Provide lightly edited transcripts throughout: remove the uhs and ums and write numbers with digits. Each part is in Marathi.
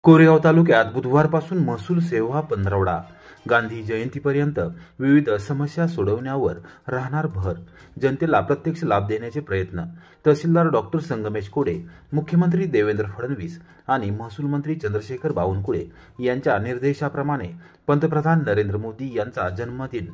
कोरेगाव तालुक्यात बुधवारपासून महसूल सेवा पंधरवडा. गांधी जयंतीपर्यंत विविध समस्या सोडवण्यावर राहणार भर. जनतेला प्रत्यक्ष लाभ देण्याचे प्रयत्न. तहसीलदार डॉक्टर संगमेश कोडे, मुख्यमंत्री देवेंद्र फडणवीस आणि महसूल मंत्री चंद्रशेखर बावनकुळे यांच्या निर्देशाप्रमाणे पंतप्रधान नरेंद्र मोदी यांचा जन्मदिन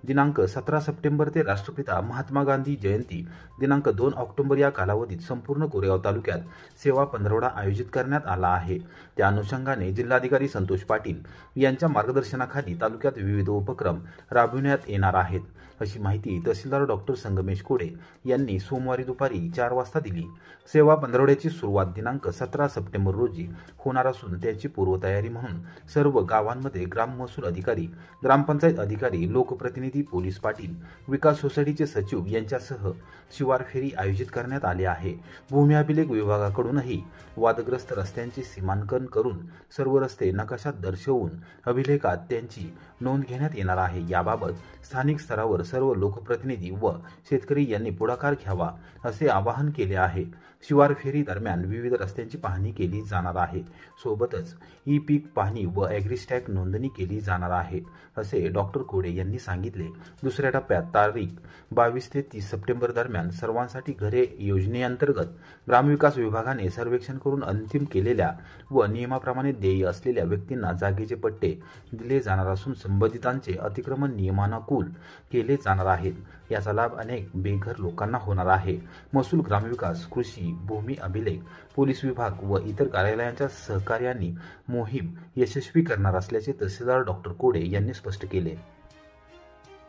दिनांक 17 सप्टेंबर ते राष्ट्रपिता महात्मा गांधी जयंती दिनांक 2 ऑक्टोबर या कालावधीत संपूर्ण कोरेगाव तालुक्यात सेवा पंधरवडा आयोजित करण्यात आला आहे. त्या अनुषंगाने जिल्हाधिकारी संतोष पाटील यांच्या मार्गदर्शनाखाली तालुक्यात विविध उपक्रम राबविण्यात येणार आहेत, अशी माहिती तहसीलदार डॉक्टर संगमेश कोडे यांनी सोमवारी दुपारी 4 वाजता दिली. सेवा पंधरवड्याची सुरुवात दिनांक 17 सप्टेंबर रोजी होणार असून त्याची पूर्वतयारी म्हणून सर्व गावांमध्ये ग्राम महसूल अधिकारी, ग्रामपंचायत अधिकारी, लोकप्रतिनिधी, पोलीस पाटील, विकास सोसायटीचे सचिव यांच्यासह शिवार फेरी आयोजित करण्यात आली आहे. भूमी अभिलेख विभागाकडूनही वादग्रस्त रस्त्यांचे सीमांकन करून सर्व रस्ते नकाशात दर्शवून अभिलेखात त्यांची नोंद घेण्यात येणार आहे. याबाबत स्थानिक स्तरावर सर्व लोकप्रतिनिधी व शेतकरी यांनी पुढाकार घ्यावा असे आवाहन केले आहे. शिवार फेरी दरम्यान विविध रस्त्यांची पाहणी केली जाणार आहे. सोबतच ई पीक पाहणी व ॲग्रिस्टॅग नोंदणी केली जाणार आहे, असे डॉक्टर कोडे यांनी सांगितले. दुसऱ्या टप्प्यात तारीख 22 ते 30 सप्टेंबर दरम्यान सर्वांसाठी घरे योजनेअंतर्गत ग्रामविकास विभागाने सर्वेक्षण करून अंतिम केलेल्या व नियमाप्रमाणे देय असलेल्या व्यक्तींना जागेचे पट्टे दिले जाणार असून संबंधितांचे अतिक्रमण नियमानुकूल केले जाणार आहेत. याचा लाभ अनेक बेघर लोकांना होणार आहे. महसूल, ग्रामविकास, कृषी, भूमी अभिलेख, पोलीस विभाग व इतर कार्यालयांच्या सहकार्याने मोहीम यशस्वी करणार असल्याचे तहसीलदार डॉक्टर कोडे यांनी स्पष्ट केले.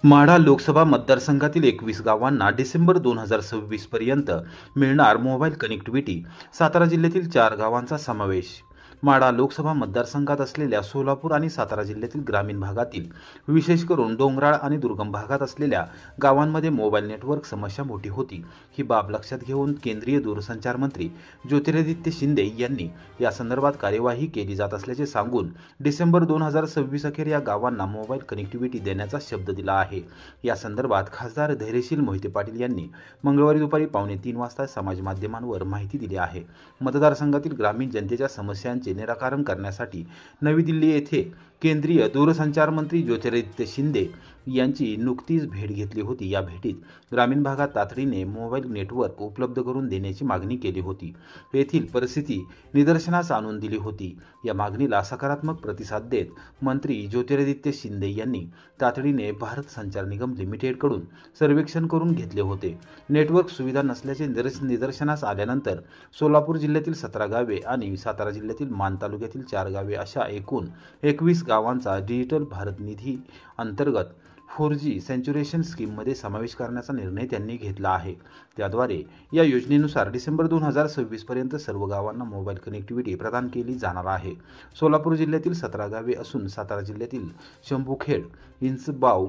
माढा लोकसभा मतदारसंघातील 21 गावांना डिसेंबर 2026 पर्यंत मिळणार मोबाईल कनेक्टिव्हिटी. सातारा जिल्ह्यातील 4 गावांचा समावेश. माढा लोकसभा मतदारसंघात असलेल्या सोलापूर आणि सातारा जिल्ह्यातील ग्रामीण भागातील, विशेष करून डोंगराळ आणि दुर्गम भागात असलेल्या गावांमध्ये मोबाईल नेटवर्क समस्या मोठी होती. ही बाब लक्षात घेऊन केंद्रीय दूरसंचार मंत्री ज्योतिरादित्य शिंदे यांनी या संदर्भात कार्यवाही केली जात असल्याचे सांगून डिसेंबर 2026 अखेर या गावांना मोबाईल कनेक्टिव्हिटी देण्याचा शब्द दिला आहे. या संदर्भात खासदार धैर्यशील मोहिते पाटील यांनी मंगळवारी दुपारी 2:45 वाजता समाज माध्यमांवर माहिती दिली आहे. मतदारसंघातील ग्रामीण जनतेच्या समस्यांचे निराकरण करण्यासाठी नवी दिल्ली येथे केंद्रीय दूरसंचार मंत्री ज्योतिरादित्य शिंदे यांची नुकतीच भेट घेतली होती. या भेटीत ग्रामीण भागात तातडीने मोबाईल नेटवर्क उपलब्ध करून देण्याची मागणी केली होती. येथील परिस्थिती निदर्शनास आणून दिली होती. या मागणीला सकारात्मक प्रतिसाद देत मंत्री ज्योतिरादित्य शिंदे यांनी तातडीने भारत संचार निगम लिमिटेडकडून सर्वेक्षण करून घेतले होते. नेटवर्क सुविधा नसल्याचे निदर्शनास आल्यानंतर सोलापूर जिल्ह्यातील 17 गावे आणि सातारा जिल्ह्यातील मान तालुक्यातील 4 गावे अशा एकूण 21 गावांचा डिजिटल भारत निधी अंतर्गत 4G सॅच्युरेशन स्कीममध्ये समावेश करण्याचा निर्णय त्यांनी घेतला आहे. त्याद्वारे या योजनेनुसार डिसेंबर 2026 पर्यंत सर्व गावांना मोबाईल कनेक्टिव्हिटी प्रदान केली जाणार आहे. सोलापूर जिल्ह्यातील 17 गावे असून सातारा जिल्ह्यातील शंभूखेड, इंचबाव,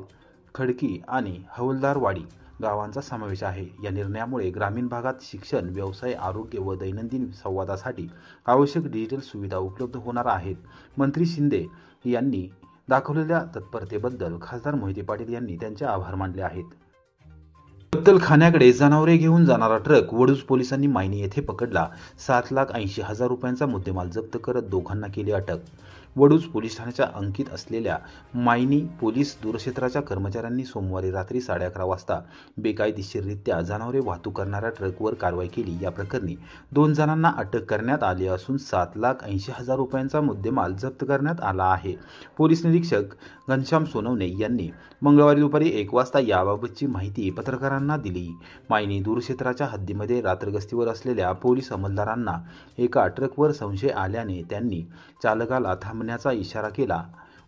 खडकी आणि हवलदारवाडी गावांचा समावेश आहे. या निर्णयामुळे ग्रामीण भागात शिक्षण, व्यवसाय, आरोग्य व दैनंदिन संवादासाठी आवश्यक डिजिटल सुविधा उपलब्ध होणार आहेत. मंत्री शिंदे यांनी दाखवलेल्या तत्परतेबद्दल खासदार मोहिते पाटील यांनी त्यांचे आभार मानले आहेत. कत्तलखान्याकडे जनावरे घेऊन जाणारा ट्रक वडूज पोलिसांनी मायनी येथे पकडला. 7,80,000 रुपयांचा मुद्देमाल जप्त करत दोघांना केली अटक. वडूज पोलीस ठाण्याच्या अंकित असलेल्या मायनी पोलीस दूरक्षेत्राच्या कर्मचाऱ्यांनी सोमवारी रात्री 11:30 वाजता बेकायदेशीररित्या जनावरे वाहतूक करणाऱ्या ट्रकवर कारवाई केली. या प्रकरणी 2 जणांना अटक करण्यात आली असून 7,80,000 रुपयांचा मुद्देमाल जप्त करण्यात आला आहे. पोलीस निरीक्षक घनश्याम सोनवणे यांनी मंगळवारी दुपारी 1 वाजता याबाबतची माहिती पत्रकारांना दिली. मायनी दूरक्षेत्राच्या हद्दीमध्ये रात्रगस्तीवर असलेल्या पोलीस अंमलदारांना एका ट्रकवर संशय आल्याने त्यांनी चालकाला थांबण्याचा इशारा केला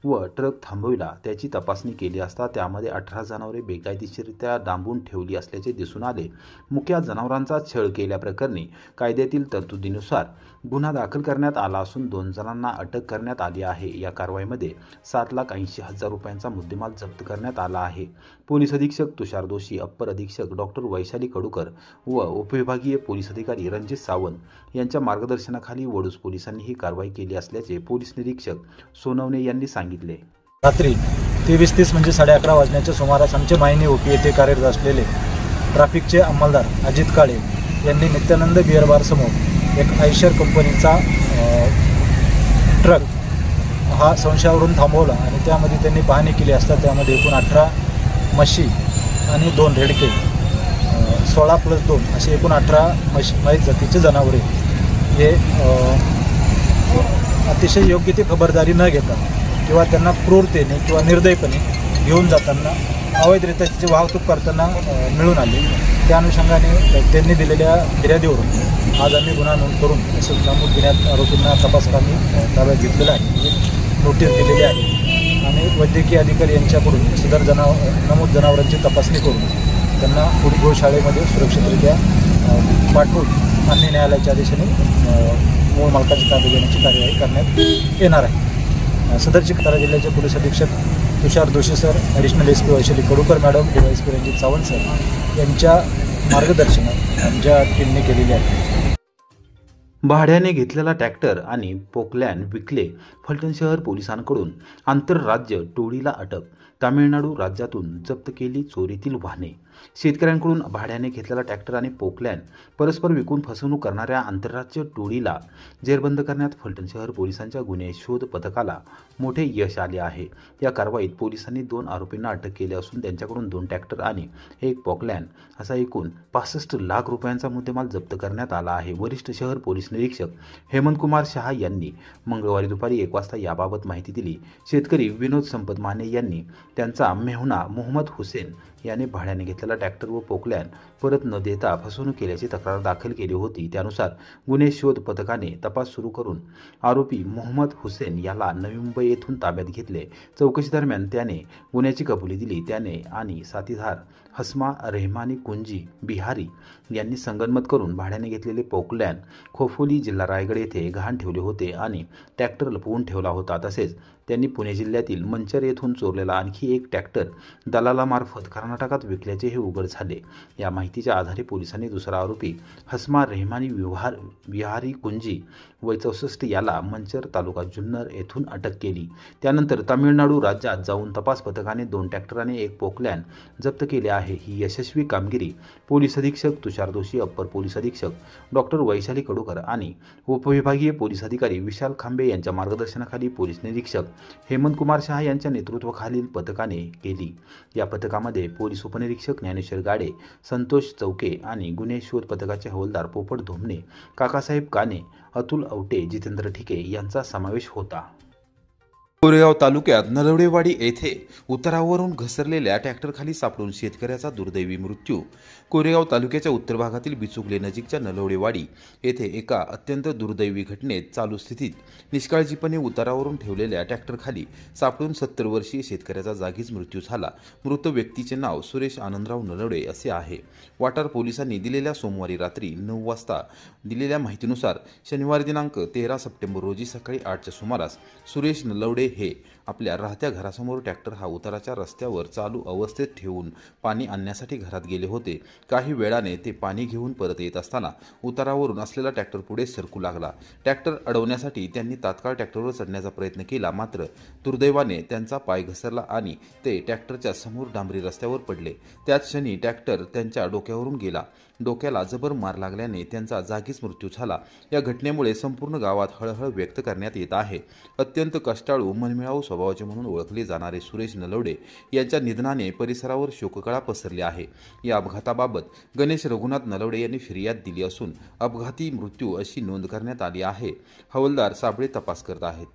व ट्रक थांबविला. त्याची तपासणी केली असता त्यामध्ये 18 जनावरे बेकायदेशीररित्या डांबून ठेवली असल्याचे दिसून आले. मुक्या जनावरांचा छळ केल्याप्रकरणी कायद्यातील तरतुदीनुसार गुन्हा दाखल करण्यात आला असून 2 जणांना अटक करण्यात आली आहे. या कारवाईमध्ये 7,80,000 रुपयांचा मुद्देमाल जप्त करण्यात आला आहे. पोलीस अधीक्षक तुषार दोशी, अप्पर अधीक्षक डॉक्टर वैशाली कडूकर व उपविभागीय पोलीस अधिकारी रणजित सावंत यांच्या मार्गदर्शनाखाली वडूज पोलिसांनी ही कारवाई केली असल्याचे पोलीस निरीक्षक सोनवणे यांनी सांगितले. रात्री 23:30 म्हणजे 11:30 वाजण्याच्या सुमारास आमचे मायनी ओपी येथे कार्यरत असलेले ट्रॅफिकचे अंमलदार अजित काळे यांनी नित्यानंद बिअर बार समोर एक आयशर कंपनीचा ट्रक हा संशयावरून थांबवला आणि त्यामध्ये त्यांनी पाहणी केली असता त्यामध्ये एकूण 18 म्हशी आणि 2 रेडके 16+2 असे एकूण 18 म्हैस जातीचे जनावरे हे अतिशय योग्य ती खबरदारी न घेता किंवा त्यांना क्रूरतेने किंवा निर्दयपणे घेऊन जाताना अवैधरित्या त्याची वाहतूक करताना मिळून आले. त्या अनुषंगाने त्यांनी दिलेल्या फिर्यादीवरून आज आम्ही गुन्हा नोंद करून तसंच नमूद गुन्ह्यात आरोपींना तपासकामी ताब्यात घेतलेला आहे, नोटीस दिलेली आहे आणि वैद्यकीय अधिकारी यांच्याकडून सदर नमूद जनावरांची तपासणी करून त्यांना पुढील गोशाळेमध्ये सुरक्षितरित्या पाठवून मान्य न्यायालयाच्या आदेशाने मूळ मालकाची ताब्यात घेण्याची कार्यवाही करण्यात येणार आहे. सदरची खतारा जिल्ह्याचे पोलीस अधीक्षक Tushar Joshi sir, additional SP Vaishali Kadukar madam, DYSP Ranjit Sawant sir यांच्या मार्गदर्शनात आमच्या टीमने केलेली आहे. भाड्याने घेतलेला ट्रॅक्टर आणि पोकलॅन विकले. फलटण शहर पोलिसांकडून आंतरराज्य टोळीला अटक. तामिळनाडू राज्यातून जप्त केली चोरीतील वाहने. शेतकऱ्यांकडून भाड्याने घेतलेला ट्रॅक्टर आणि पोकलॅन परस्पर विकून फसवणूक करणाऱ्या आंतरराज्य टोळीला जेरबंद करण्यात फलटण शहर पोलिसांच्या गुन्हे शोध पथकाला मोठे यश आले आहे. या कारवाईत पोलिसांनी 2 आरोपींना अटक केली असून त्यांच्याकडून 2 ट्रॅक्टर आणि 1 पोकलॅन असा एकूण 65 लाख रुपयांचा मुद्देमाल जप्त करण्यात आला आहे. वरिष्ठ शहर पोलीस निरीक्षक हेमंत कुमार शहा यांनी मंगळवारी दुपारी 1 वाजता याबाबत माहिती दिली. शेतकरी विनोद संपत माने यांनी त्यांचा मेहुणा मोहम्मद हुसेन याने भाड्याने घेतलेला ट्रॅक्टर व पोकलॅन परत न देता फसवणूक केल्याची तक्रार दाखल केली होती. त्यानुसार गुन्हे शोध पथकाने तपास सुरू करून आरोपी मोहम्मद हुसेन याला नवी मुंबई येथून ताब्यात घेतले. चौकशी दरम्यान त्याने गुन्ह्याची कबुली दिली. त्याने आणि साथीदार हस्मा रेहमानी कुंजी बिहारी यांनी संगनमत करून भाड्याने घेतलेले पोकलॅन खोपोली जिल्हा रायगड येथे गहाण ठेवले होते आणि ट्रॅक्टर लपवून ठेवला होता. तसेच त्यांनी पुणे जिल्ह्यातील मंचर येथून चोरलेला आणखी 1 ट्रॅक्टर दलालामार्फत कर्नाटकात विकल्याचे हे उघड झाले. या माहितीच्या आधारे पोलिसांनी दुसरा आरोपी हस्मा रेहमानी बिहारी कुंजी वय 64 याला मंचर तालुका जुन्नर येथून अटक केली. त्यानंतर तामिळनाडू राज्यात जाऊन तपास पथकाने 2 ट्रॅक्टर आणि 1 पोकलॅन जप्त केले आहे. ही यशस्वी कामगिरी पोलीस अधीक्षक तुषार जोशी, अप्पर पोलीस अधीक्षक डॉक्टर वैशाली कडूकर आणि उपविभागीय पोलीस अधिकारी विशाल खांबे यांच्या मार्गदर्शनाखाली पोलीस निरीक्षक हेमंत कुमार शहा यांच्या नेतृत्वाखालील पथकाने केली. या पथकामध्ये पोलीस उपनिरीक्षक ज्ञानेश्वर गाडे, संतोष चौके आणि गुन्हे शोध पथकाचे हवालदार पोपट धोमणे, काकासाहेब काने, अतुल औटे, जितेंद्र ठिके यांचा समावेश होता. कोरेगाव तालुक्यात नलवडेवाडी येथे उतारावरून घसरलेल्या ट्रॅक्टरखाली सापडून शेतकऱ्याचा दुर्दैवी मृत्यू. कोरेगाव तालुक्याच्या उत्तर भागातील बिचुकले नजीकच्या नलवडेवाडी येथे एका अत्यंत दुर्दैवी घटनेत चालू स्थितीत निष्काळजीपणे उतारावरून ठेवलेल्या ट्रॅक्टरखाली सापडून 70 वर्षीय शेतकऱ्याचा जागीच मृत्यू झाला. मृत व्यक्तीचे नाव सुरेश आनंदराव नलवडे असे आहे. वाटार पोलिसांनी दिलेल्या सोमवारी रात्री 9 वाजता दिलेल्या माहितीनुसार शनिवारी दिनांक 13 सप्टेंबर रोजी सकाळी 8च्या सुमारास सुरेश नलवडे हे आपल्या राहत्या घरासमोर ट्रॅक्टर हा उताराच्या रस्त्यावर चालू अवस्थेत ठेवून पाणी आणण्यासाठी घरात गेले होते. काही वेळाने ते पाणी घेऊन परत येत असताना उतारावरून असलेला ट्रॅक्टर पुढे सरकू लागला. ट्रॅक्टर अडवण्यासाठी त्यांनी तात्काळ ट्रॅक्टरवर चढण्याचा प्रयत्न केला, मात्र दुर्दैवाने त्यांचा पाय घसरला आणि ते ट्रॅक्टरच्या समोर डांबरी रस्त्यावर पडले. त्याच क्षणी ट्रॅक्टर त्यांच्या डोक्यावरून गेला. डोक्याला जबर मार लागल्याने त्यांचा जागीच मृत्यू झाला. या घटनेमुळे संपूर्ण गावात हळहळ व्यक्त करण्यात येत आहे. अत्यंत कष्टाळू, मनमिळावू स्वभावाचे म्हणून ओळखले जाणारे सुरेश नलवडे यांच्या निधनाने परिसरावर शोककळा पसरली आहे. या अपघाताबाबत गणेश रघुनाथ नलवडे यांनी फिर्याद दिली असून अपघाती मृत्यू अशी नोंद करण्यात आली आहे. हवालदार साबळे तपास करत आहेत.